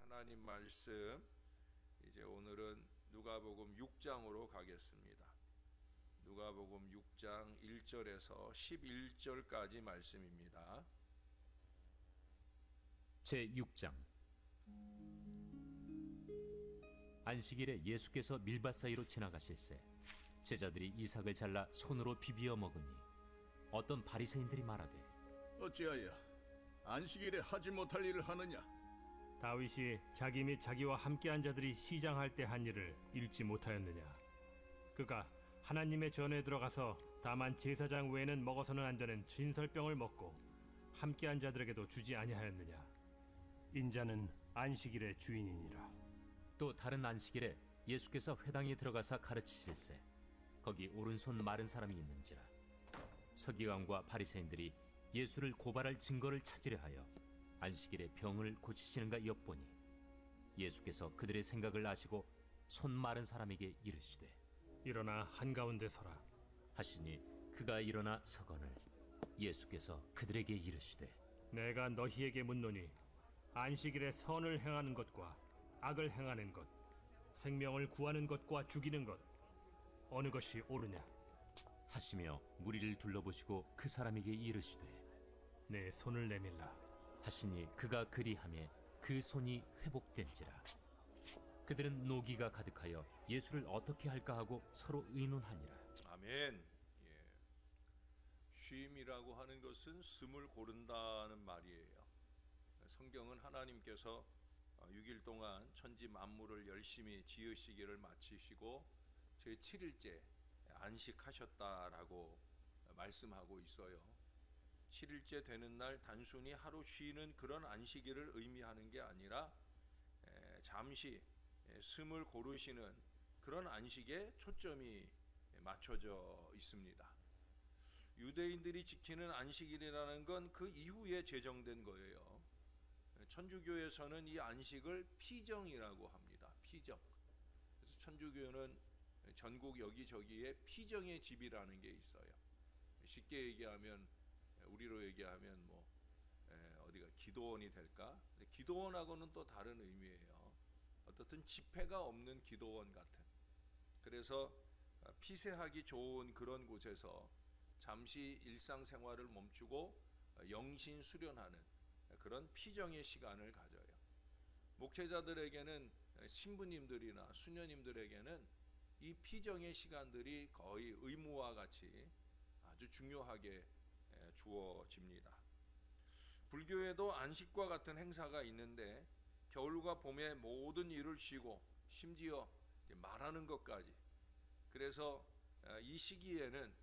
하나님 말씀 이제 오늘은 누가복음 6장으로 가겠습니다. 누가복음 6장 1절에서 11절까지 말씀입니다. 제6장. 안식일에 예수께서 밀밭 사이로 지나가실새 제자들이 이삭을 잘라 손으로 비비어 먹으니 어떤 바리새인들이 말하되 어찌하여 안식일에 하지 못할 일을 하느냐? 다윗이 자기 및 자기와 함께한 자들이 시장할 때 한 일을 읽지 못하였느냐? 그가 하나님의 전에 들어가서 다만 제사장 외에는 먹어서는 안 되는 진설병을 먹고 함께한 자들에게도 주지 아니하였느냐? 인자는 안식일의 주인이니라. 또 다른 안식일에 예수께서 회당에 들어가사 가르치실새 거기 오른손 마른 사람이 있는지라. 서기관과 바리새인들이 예수를 고발할 증거를 찾으려 하여 안식일에 병을 고치시는가 엿보니 예수께서 그들의 생각을 아시고 손 마른 사람에게 이르시되 일어나 한가운데 서라. 하시니 그가 일어나 서거늘 예수께서 그들에게 이르시되 내가 너희에게 묻노니 안식일에 선을 행하는 것과 악을 행하는 것, 생명을 구하는 것과 죽이는 것 어느 것이 옳으냐? 하시며 무리를 둘러보시고 그 사람에게 이르시되 내 손을 내밀라. 하시니 그가 그리하며 그 손이 회복된지라. 그들은 노기가 가득하여 예수를 어떻게 할까 하고 서로 의논하니라. 아멘. 쉼이라고 하는 것은 숨을 고른다는 말이에요. 성경은 하나님께서 6일 동안 천지 만물을 열심히 지으시기를 마치시고 제7일째 안식하셨다라고 말씀하고 있어요. 7일째 되는 날 단순히 하루 쉬는 그런 안식일을 의미하는 게 아니라 잠시 숨을 고르시는 그런 안식에 초점이 맞춰져 있습니다. 유대인들이 지키는 안식일이라는 건 그 이후에 제정된 거예요. 천주교에서는 이 안식을 피정이라고 합니다. 피정. 그래서 천주교는 전국 여기저기에 피정의 집이라는 게 있어요. 쉽게 얘기하면 우리로 얘기하면 어디가 기도원이 될까? 기도원하고는 또 다른 의미예요. 어떻든 집회가 없는 기도원 같은. 그래서 피세하기 좋은 그런 곳에서 잠시 일상생활을 멈추고 영신 수련하는 그런 피정의 시간을 가져요. 목회자들에게는 신부님들이나 수녀님들에게는 이 피정의 시간들이 거의 의무와 같이 아주 중요하게 주어집니다. 불교에도 안식과 같은 행사가 있는데 겨울과 봄에 모든 일을 쉬고 심지어 말하는 것까지, 그래서 이 시기에는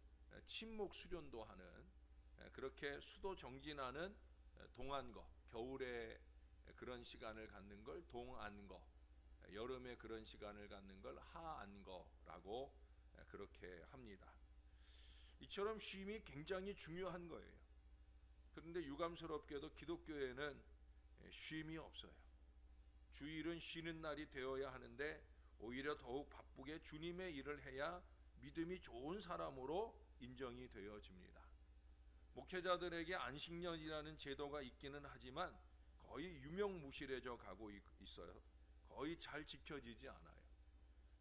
침묵 수련도 하는, 그렇게 수도 정진하는 동안거, 겨울에 그런 시간을 갖는 걸 동안거, 여름에 그런 시간을 갖는 걸 하안거라고 그렇게 합니다. 이처럼 쉼이 굉장히 중요한 거예요. 그런데 유감스럽게도 기독교에는 쉼이 없어요. 주일은 쉬는 날이 되어야 하는데 오히려 더욱 바쁘게 주님의 일을 해야 믿음이 좋은 사람으로 인정이 되어집니다. 목회자들에게 안식년이라는 제도가 있기는 하지만 거의 유명무실해져 가고 있어요. 거의 잘 지켜지지 않아요.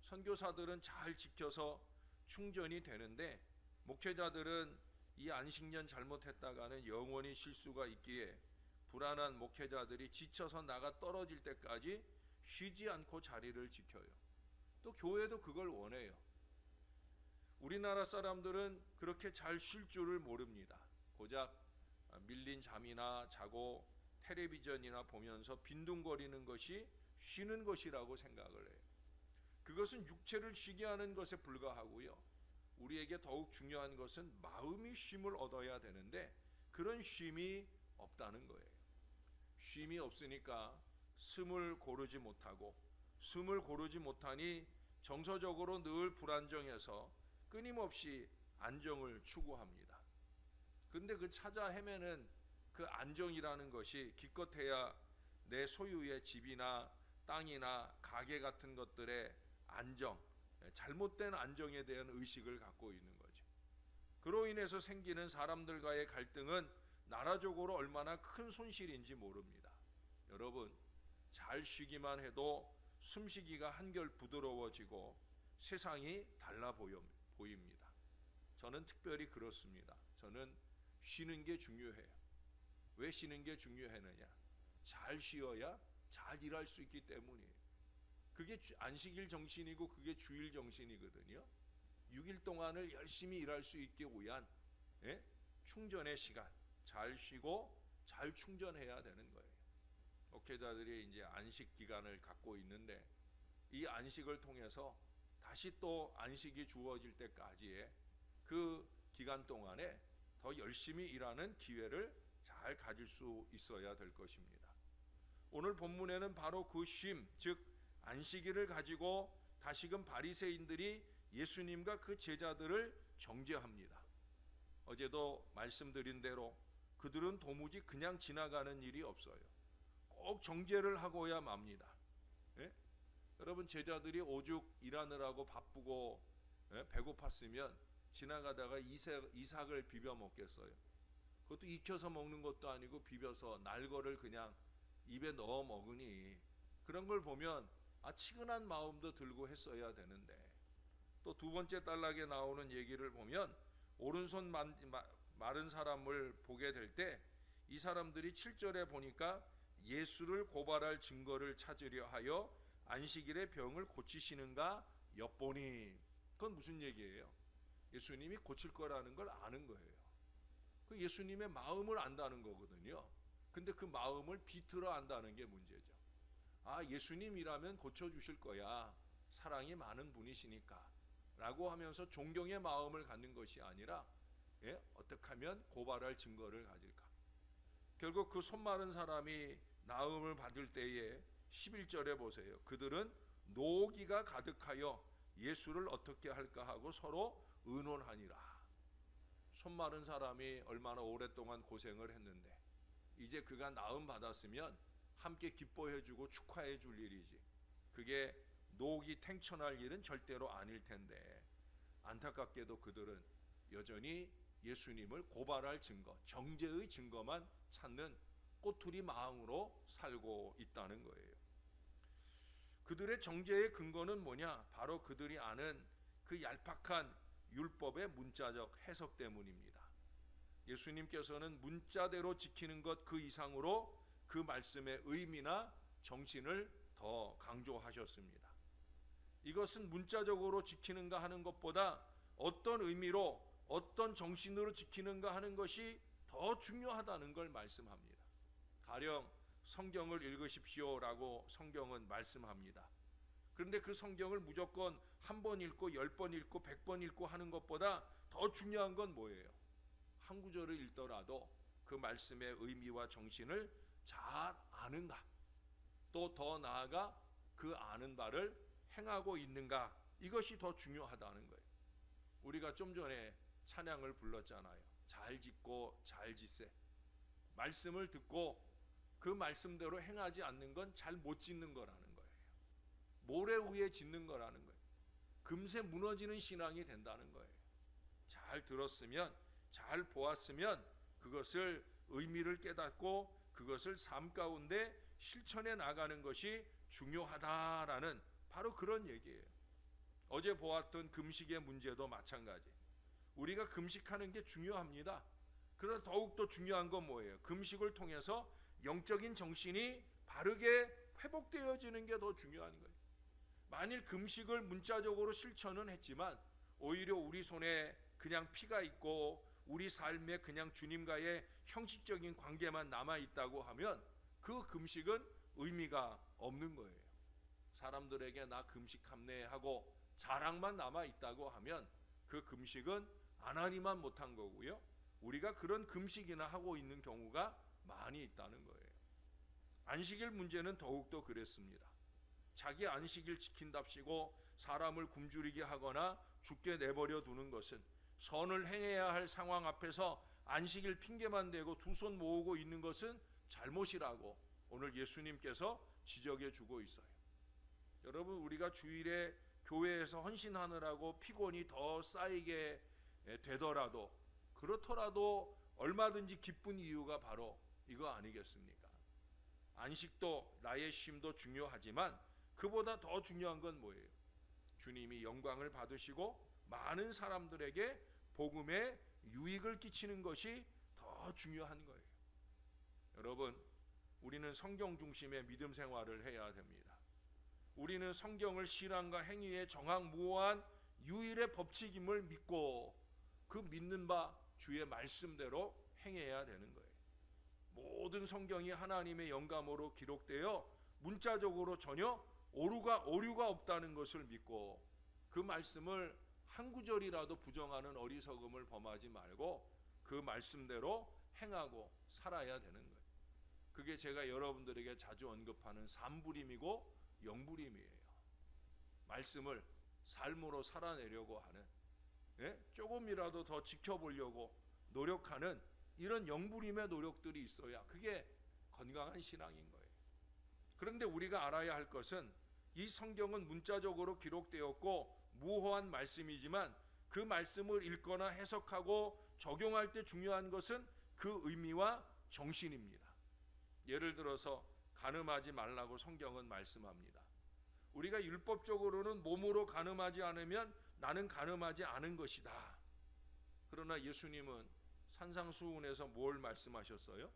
선교사들은 잘 지켜서 충전이 되는데 목회자들은 이 안식년 잘못했다가는 영원히 실수가 있기에 불안한 목회자들이 지쳐서 나가 떨어질 때까지 쉬지 않고 자리를 지켜요. 또 교회도 그걸 원해요. 우리나라 사람들은 그렇게 잘 쉴 줄을 모릅니다. 고작 밀린 잠이나 자고 텔레비전이나 보면서 빈둥거리는 것이 쉬는 것이라고 생각을 해요. 그것은 육체를 쉬게 하는 것에 불과하고요. 우리에게 더욱 중요한 것은 마음이 쉼을 얻어야 되는데 그런 쉼이 없다는 거예요. 쉼이 없으니까 숨을 고르지 못하고, 숨을 고르지 못하니 정서적으로 늘 불안정해서 끊임없이 안정을 추구합니다. 근데 그 찾아 헤매는 그 안정이라는 것이 기껏해야 내 소유의 집이나 땅이나 가게 같은 것들의 안정, 잘못된 안정에 대한 의식을 갖고 있는 거죠. 그로 인해서 생기는 사람들과의 갈등은 나라적으로 얼마나 큰 손실인지 모릅니다. 여러분, 잘 쉬기만 해도 숨쉬기가 한결 부드러워지고 세상이 달라 보입니다. 저는 특별히 그렇습니다. 저는 쉬는 게 중요해요. 왜 쉬는 게 중요하느냐? 잘 쉬어야 잘 일할 수 있기 때문이에요. 그게 안식일 정신이고 그게 주일 정신이거든요. 6일 동안을 열심히 일할 수 있게 위한 충전의 시간, 잘 쉬고 잘 충전해야 되는 거예요. 목회자들이 이제 안식 기간을 갖고 있는데 이 안식을 통해서 다시 또 안식이 주어질 때까지의 그 기간 동안에 더 열심히 일하는 기회를 잘 가질 수 있어야 될 것입니다. 오늘 본문에는 바로 그 쉼, 즉 안식일을 가지고 다시금 바리새인들이 예수님과 그 제자들을 정죄합니다. 어제도 말씀드린 대로 그들은 도무지 그냥 지나가는 일이 없어요. 꼭 정죄를 하고야 맙니다. 여러분, 제자들이 오죽 일하느라고 바쁘고 배고팠으면 지나가다가 이삭을 비벼 먹겠어요? 그것도 익혀서 먹는 것도 아니고 비벼서 날거를 그냥 입에 넣어 먹으니 그런 걸 보면 치근한 마음도 들고 했어야 되는데, 또 두 번째 단락에 나오는 얘기를 보면 오른손 마른 사람을 보게 될 때 이 사람들이 7절에 보니까 예수를 고발할 증거를 찾으려 하여 안식일에 병을 고치시는가 엿보니. 그건 무슨 얘기예요? 예수님이 고칠 거라는 걸 아는 거예요. 그 예수님의 마음을 안다는 거거든요. 근데 그 마음을 비틀어 안다는 게 문제죠. 예수님이라면 고쳐주실 거야, 사랑이 많은 분이시니까 라고 하면서 존경의 마음을 갖는 것이 아니라 어떻게 하면 고발할 증거를 가질까. 결국 그 손 마른 사람이 나음을 받을 때에 11절에 보세요. 그들은 노기가 가득하여 예수를 어떻게 할까 하고 서로 의논하니라. 손 마른 사람이 얼마나 오랫동안 고생을 했는데 이제 그가 나음 받았으면 함께 기뻐해주고 축하해줄 일이지, 그게 노기 탱천할 일은 절대로 아닐 텐데, 안타깝게도 그들은 여전히 예수님을 고발할 증거, 정죄의 증거만 찾는 꼬투리 마음으로 살고 있다는 거예요. 그들의 정죄의 근거는 뭐냐? 바로 그들이 아는 그 얄팍한 율법의 문자적 해석 때문입니다. 예수님께서는 문자대로 지키는 것 그 이상으로 그 말씀의 의미나 정신을 더 강조하셨습니다. 이것은 문자적으로 지키는가 하는 것보다 어떤 의미로 어떤 정신으로 지키는가 하는 것이 더 중요하다는 걸 말씀합니다. 가령 성경을 읽으십시오라고 성경은 말씀합니다. 그런데 그 성경을 무조건 한 번 읽고 10번 읽고 100번 읽고 하는 것보다 더 중요한 건 뭐예요? 한 구절을 읽더라도 그 말씀의 의미와 정신을 잘 아는가, 또 더 나아가 그 아는 바를 행하고 있는가, 이것이 더 중요하다는 거예요. 우리가 좀 전에 찬양을 불렀잖아요. 잘 짓고 잘 짓세. 말씀을 듣고 그 말씀대로 행하지 않는 건 잘 못 짓는 거라는 거예요. 모래 위에 짓는 거라는 거예요. 금세 무너지는 신앙이 된다는 거예요. 잘 들었으면, 잘 보았으면 그것을 의미를 깨닫고 그것을 삶 가운데 실천해 나가는 것이 중요하다라는 바로 그런 얘기예요. 어제 보았던 금식의 문제도 마찬가지. 우리가 금식하는 게 중요합니다. 그러나 더욱더 중요한 건 뭐예요? 금식을 통해서 영적인 정신이 바르게 회복되어지는 게 더 중요한 거예요. 만일 금식을 문자적으로 실천은 했지만 오히려 우리 손에 그냥 피가 있고 우리 삶에 그냥 주님과의 형식적인 관계만 남아있다고 하면 그 금식은 의미가 없는 거예요. 사람들에게 나 금식함네 하고 자랑만 남아있다고 하면 그 금식은 하나님만 못한 거고요, 우리가 그런 금식이나 하고 있는 경우가 많이 있다는 거예요. 안식일 문제는 더욱더 그랬습니다. 자기 안식일 지킨답시고 사람을 굶주리게 하거나 죽게 내버려 두는 것은 선을 행해야 할 상황 앞에서 안식일 핑계만 대고 두 손 모으고 있는 것은 잘못이라고 오늘 예수님께서 지적해 주고 있어요. 여러분, 우리가 주일에 교회에서 헌신하느라고 피곤이 더 쌓이게 되더라도, 그렇더라도 얼마든지 기쁜 이유가 바로 이거 아니겠습니까? 안식도 나의 쉼도 중요하지만 그보다 더 중요한 건 뭐예요? 주님이 영광을 받으시고 많은 사람들에게 복음의 유익을 끼치는 것이 더 중요한 거예요. 여러분, 우리는 성경 중심의 믿음 생활을 해야 됩니다. 우리는 성경을 신앙과 행위에 정확무오한 유일의 법칙임을 믿고 그 믿는 바 주의 말씀대로 행해야 되는 거예요. 모든 성경이 하나님의 영감으로 기록되어 문자적으로 전혀 오류가 없다는 것을 믿고 그 말씀을 한 구절이라도 부정하는 어리석음을 범하지 말고 그 말씀대로 행하고 살아야 되는 거예요. 그게 제가 여러분들에게 자주 언급하는 삼부림이고 영부림이에요. 말씀을 삶으로 살아내려고 하는, 조금이라도 더 지켜보려고 노력하는 이런 영부림의 노력들이 있어야 그게 건강한 신앙인 거예요. 그런데 우리가 알아야 할 것은 이 성경은 문자적으로 기록되었고 무호한 말씀이지만 그 말씀을 읽거나 해석하고 적용할 때 중요한 것은 그 의미와 정신입니다. 예를 들어서 간음하지 말라고 성경은 말씀합니다. 우리가 율법적으로는 몸으로 간음하지 않으면 나는 간음하지 않은 것이다. 그러나 예수님은 산상수훈에서 뭘 말씀하셨어요?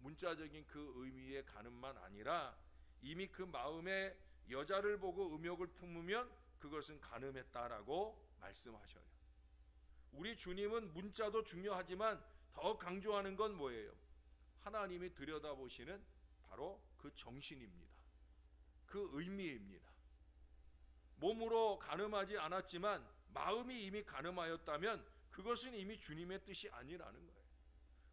문자적인 그 의미의 간음만 아니라 이미 그 마음에 여자를 보고 음욕을 품으면 그것은 간음했다라고 말씀하셔요. 우리 주님은 문자도 중요하지만 더 강조하는 건 뭐예요? 하나님이 들여다보시는 바로 그 정신입니다. 그 의미입니다. 몸으로 간음하지 않았지만 마음이 이미 간음하였다면 그것은 이미 주님의 뜻이 아니라는 거예요.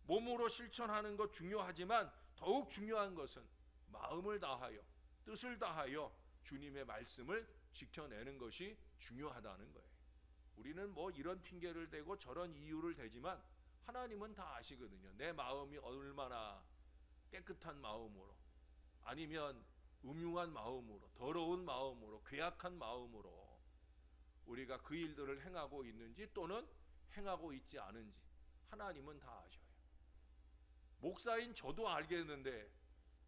몸으로 실천하는 것 중요하지만 더욱 중요한 것은 마음을 다하여 뜻을 다하여 주님의 말씀을 지켜내는 것이 중요하다는 거예요. 우리는 뭐 이런 핑계를 대고 저런 이유를 대지만 하나님은 다 아시거든요. 내 마음이 얼마나 깨끗한 마음으로 아니면 음흉한 마음으로 더러운 마음으로 괴악한 마음으로 우리가 그 일들을 행하고 있는지 또는 행하고 있지 않은지 하나님은 다 아셔요. 목사인 저도 알겠는데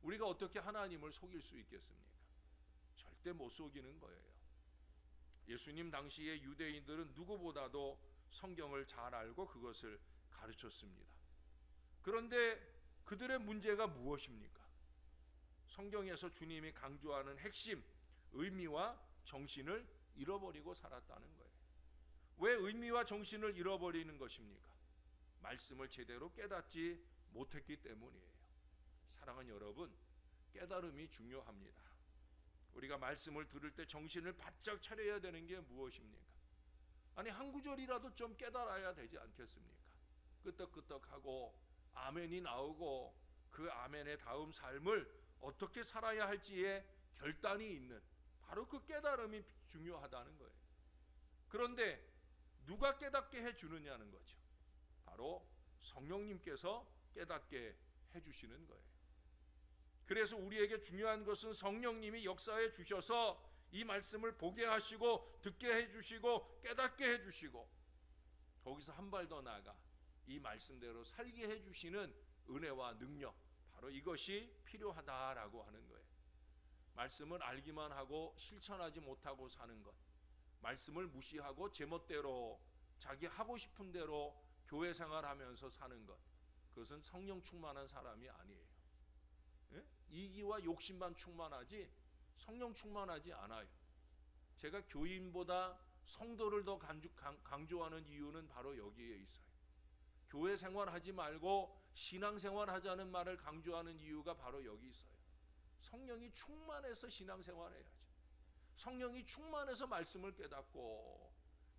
우리가 어떻게 하나님을 속일 수 있겠습니까? 절대 못 속이는 거예요. 예수님 당시의 유대인들은 누구보다도 성경을 잘 알고 그것을 가르쳤습니다. 그런데 그들의 문제가 무엇입니까? 성경에서 주님이 강조하는 핵심 의미와 정신을 잃어버리고 살았다는 거예요. 왜 의미와 정신을 잃어버리는 것입니까? 말씀을 제대로 깨닫지 못했기 때문이에요. 사랑하는 여러분, 깨달음이 중요합니다. 우리가 말씀을 들을 때 정신을 바짝 차려야 되는 게 무엇입니까? 아니 한 구절이라도 좀 깨달아야 되지 않겠습니까? 끄떡끄떡하고 아멘이 나오고 그 아멘의 다음 삶을 어떻게 살아야 할지에 결단이 있는 바로 그 깨달음이 중요하다는 거예요. 그런데 누가 깨닫게 해주느냐는 거죠. 바로 성령님께서 깨닫게 해주시는 거예요. 그래서 우리에게 중요한 것은 성령님이 역사해 주셔서 이 말씀을 보게 하시고 듣게 해주시고 깨닫게 해주시고 거기서 한 발 더 나아가 이 말씀대로 살게 해주시는 은혜와 능력, 바로 이것이 필요하다라고 하는 거예요. 말씀을 알기만 하고 실천하지 못하고 사는 것, 말씀을 무시하고 제멋대로 자기 하고 싶은 대로 교회 생활하면서 사는 것, 그것은 성령 충만한 사람이 아니에요. 이기와 욕심만 충만하지 성령 충만하지 않아요. 제가 교인보다 성도를 더 강조하는 이유는 바로 여기에 있어요. 교회 생활하지 말고 신앙생활 하자는 말을 강조하는 이유가 바로 여기 있어요. 성령이 충만해서 신앙생활해야죠. 성령이 충만해서 말씀을 깨닫고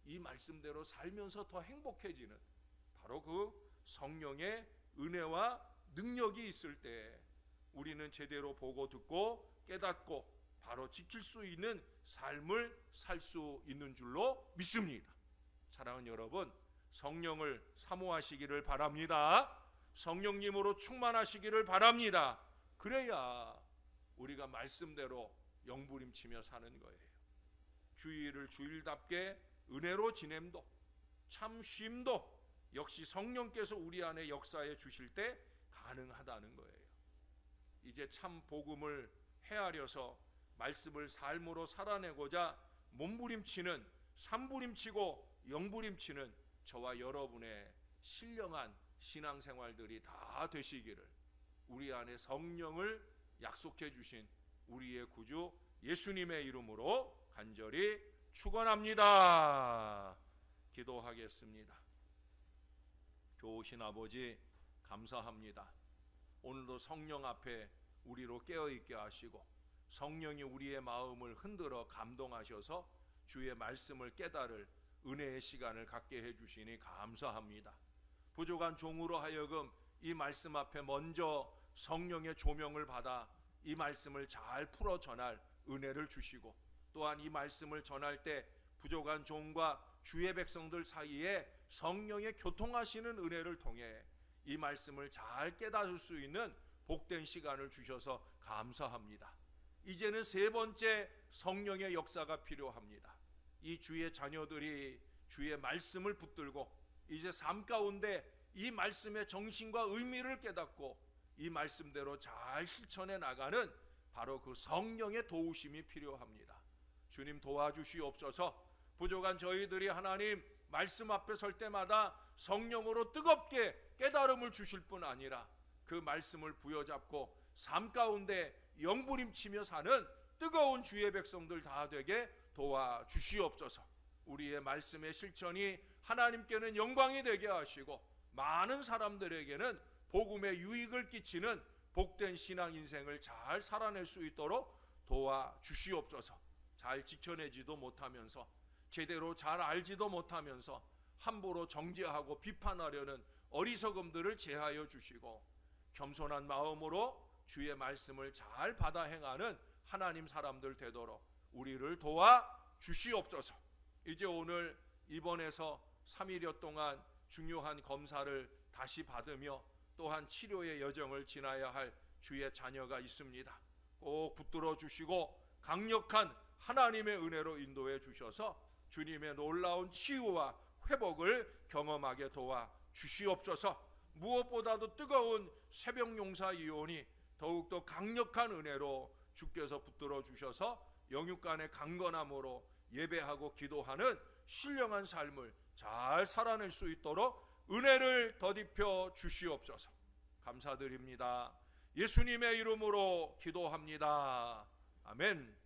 이 말씀대로 살면서 더 행복해지는 바로 그 성령의 은혜와 능력이 있을 때 우리는 제대로 보고 듣고 깨닫고 바로 지킬 수 있는 삶을 살 수 있는 줄로 믿습니다. 사랑하는 여러분, 성령을 사모하시기를 바랍니다. 성령님으로 충만하시기를 바랍니다. 그래야 우리가 말씀대로 영부림치며 사는 거예요. 주일을 주일답게 은혜로 지냄도 참 쉼도 역시 성령께서 우리 안에 역사해 주실 때 가능하다는 거예요. 이제 참 복음을 헤아려서 말씀을 삶으로 살아내고자 몸부림치는, 산부림치고 영부림치는 저와 여러분의 신령한 신앙생활들이 다 되시기를 우리 안에 성령을 약속해 주신 우리의 구주 예수님의 이름으로 간절히 축원합니다. 기도하겠습니다. 좋으신 아버지 감사합니다. 오늘도 성령 앞에 우리로 깨어있게 하시고 성령이 우리의 마음을 흔들어 감동하셔서 주의 말씀을 깨달을 은혜의 시간을 갖게 해주시니 감사합니다. 부족한 종으로 하여금 이 말씀 앞에 먼저 성령의 조명을 받아 이 말씀을 잘 풀어 전할 은혜를 주시고, 또한 이 말씀을 전할 때 부족한 종과 주의 백성들 사이에 성령의 교통하시는 은혜를 통해 이 말씀을 잘 깨달을 수 있는 복된 시간을 주셔서 감사합니다. 이제는 세 번째 성령의 역사가 필요합니다. 이 주의 자녀들이 주의 말씀을 붙들고 이제 삶 가운데 이 말씀의 정신과 의미를 깨닫고 이 말씀대로 잘 실천해 나가는 바로 그 성령의 도우심이 필요합니다. 주님 도와주시옵소서. 부족한 저희들이 하나님 말씀 앞에 설 때마다 성령으로 뜨겁게 깨달음을 주실 뿐 아니라 그 말씀을 부여잡고 삶 가운데 영부림치며 사는 뜨거운 주의 백성들 다 되게 도와주시옵소서. 우리의 말씀의 실천이 하나님께는 영광이 되게 하시고 많은 사람들에게는 복음의 유익을 끼치는 복된 신앙 인생을 잘 살아낼 수 있도록 도와주시옵소서. 잘 지켜내지도 못하면서, 제대로 잘 알지도 못하면서 함부로 정죄하고 비판하려는 어리석음들을 제하여 주시고 겸손한 마음으로 주의 말씀을 잘 받아 행하는 하나님 사람들 되도록 우리를 도와주시옵소서. 이제 오늘 입원해서 3일여 동안 중요한 검사를 다시 받으며 또한 치료의 여정을 지나야 할 주의 자녀가 있습니다. 꼭 붙들어 주시고 강력한 하나님의 은혜로 인도해 주셔서 주님의 놀라운 치유와 회복을 경험하게 도와 주시옵소서. 무엇보다도 뜨거운 새벽 용사 이온이 더욱더 강력한 은혜로 주께서 붙들어 주셔서 영육간의 강건함으로 예배하고 기도하는 신령한 삶을 잘 살아낼 수 있도록 은혜를 더딥혀 주시옵소서. 감사드립니다. 예수님의 이름으로 기도합니다. 아멘.